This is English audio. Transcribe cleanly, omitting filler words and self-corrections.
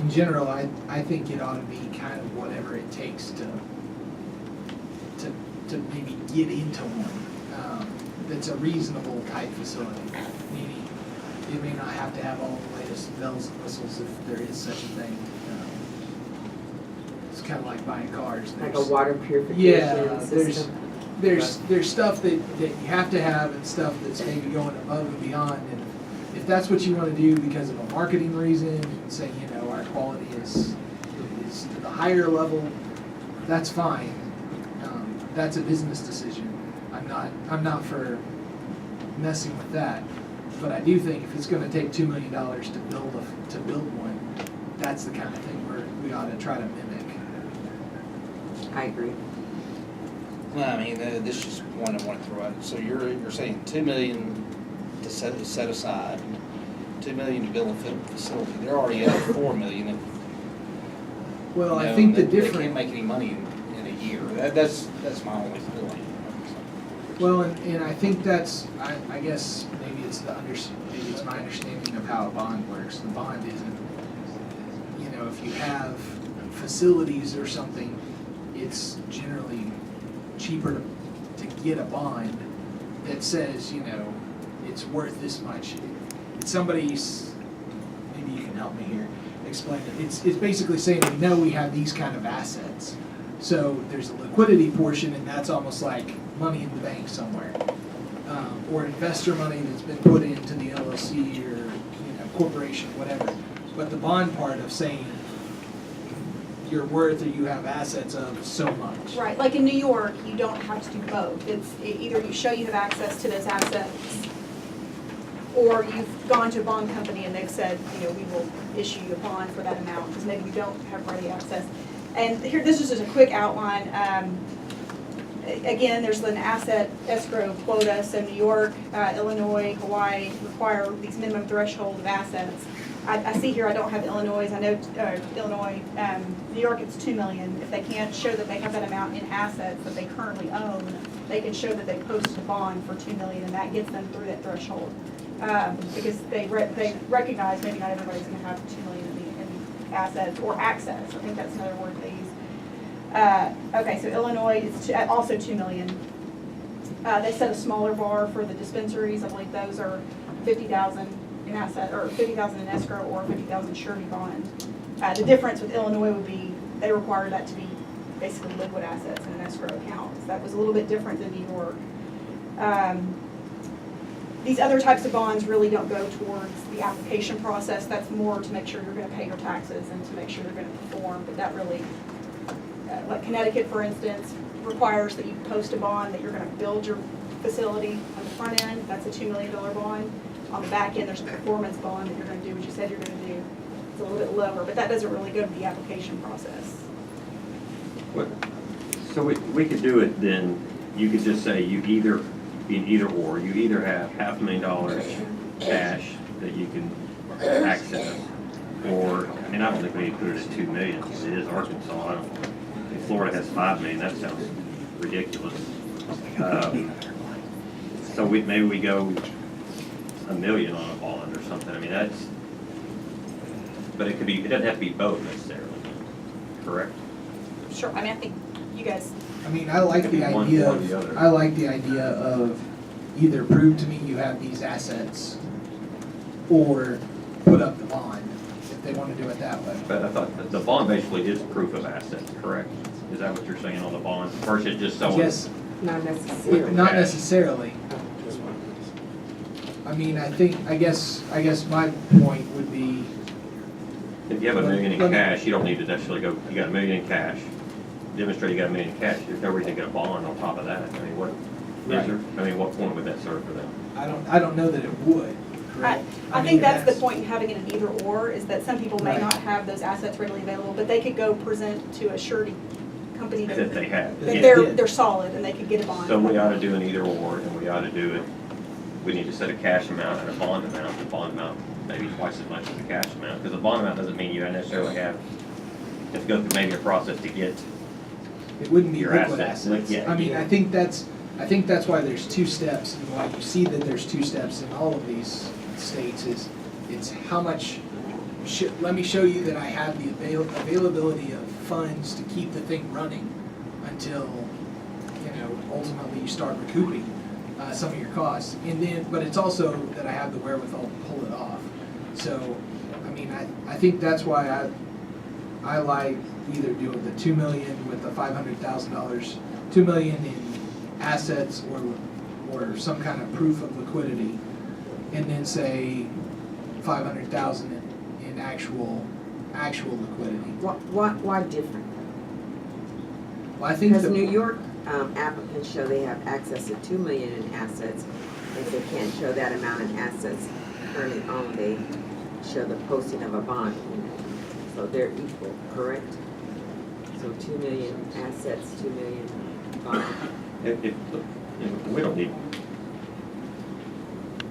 in general, I think it ought to be kind of whatever it takes to maybe get into one that's a reasonable type facility. Meaning, it may not have to have all the latest bells and whistles if there is such a thing. It's kind of like buying cars. Like a water purification Yeah, system. there's stuff that you have to have and stuff that's maybe going above and beyond. And if that's what you want to do because of a marketing reason, and say, you know, our quality is to the higher level, that's fine. That's a business decision. I'm not for messing with that. But I do think if it's going to take $2 million to build one, that's the kind of thing we ought to try to mimic. I agree. Well, I mean, this is one I want to throw out. So you're saying $2 million to set aside, $2 million to build a facility. They're already at $4 million. Well, I think the They difference. can't make any money in a year. That's my only feeling. Well, and I think that's, I guess maybe it's my understanding of how a bond works. The bond isn't, you know, if you have facilities or something, it's generally cheaper to get a bond that says, you know, it's worth this much. It's somebody's, maybe you can help me here, explain it. It's basically saying, we know we have these kind of assets. So there's a liquidity portion, and that's almost like money in the bank somewhere, or investor money that's been put into the LLC or, you know, corporation, whatever. But the bond part of saying you're worth or you have assets of so much. Right, like in New York, you don't have to do both. It's either you show you have access to those assets, or you've gone to a bond company and they've said, you know, we will issue you a bond for that amount, because maybe you don't have ready access. And here, this is just a quick outline. Again, there's an asset escrow quota, so New York, Illinois, Hawaii require these minimum threshold of assets. I see here I don't have Illinois. I know Illinois, New York, it's $2 million. If they can't show that they have that amount in assets that they currently own, they can show that they posted a bond for $2 million, and that gets them through that threshold. Because they recognize maybe not everybody's going to have $2 million in assets or access. I think that's another word they use. Okay, so Illinois is also $2 million. They set a smaller bar for the dispensaries. I believe those are $50,000 in asset, or $50,000 in escrow, or $50,000 surety bond. The difference with Illinois would be they require that to be basically liquid assets in an escrow account. So that was a little bit different than New York. These other types of bonds really don't go towards the application process. That's more to make sure you're going to pay your taxes and to make sure you're going to perform. But that really, like Connecticut, for instance, requires that you post a bond that you're going to build your facility on the front end. That's a $2 million bond. On the back end, there's a performance bond that you're going to do what you said you're going to do. It's a little bit lower, but that doesn't really go to the application process. So we could do it then, you could just say you either, in either or, you either have $500,000 cash that you can access, or, and I don't think we need to put it at $2 million, because it is Arkansas. I don't, if Florida has $5 million, that sounds ridiculous. So maybe we go $1 million on a bond or something. I mean, that's, but it could be, it doesn't have to be both necessarily, correct? Sure. I mean, I think you guys. I mean, I like the One idea or the other. of, I like the idea of either prove to me you have these assets or put up the bond, if they want to do it that way. But I thought that the bond basically is proof of assets, correct? Is that what you're saying on the bond? Versus just so. Yes, Not necessarily. not necessarily. I mean, I guess my point would be, If you have $1 million in Let me- cash, you don't need to necessarily go, you got $1 million in cash, demonstrate you got $1 million in cash, there's no reason to get a bond on top of that. I mean, what, is there? I mean, what point would that serve for them? I don't know that it would. correct? I mean, think that's the point in having it in either or, is that some people may Right. not have those assets readily available, but they could go present to a surety company That they have. that Yeah. they're solid and they could get a bond. So we ought to do an either or, and we ought to do it, we need to set a cash amount and a bond amount. The bond amount maybe twice as much as the cash amount, because the bond amount doesn't mean you necessarily have to go through maybe a process to get. It wouldn't be Your liquid assets, assets. yeah. I mean, I think that's why there's two steps, and why you see that there's two steps in all of these states is, it's how much let me show you that I have the availability of funds to keep the thing running until, ultimately you start recouping some of your costs. And then, but it's also that I have the wherewithal to pull it off. So, I mean, I think that's why I like either doing the 2 million with the $500,000, 2 million in assets or some kind of proof of liquidity, and then say 500,000 in actual liquidity. Why different? Well, I think Because the, New York applicants show they have access to 2 million in assets. If they can't show that amount in assets currently owned, they show the posting of a bond. So they're equal, correct? So 2 million assets, 2 million bond. We don't need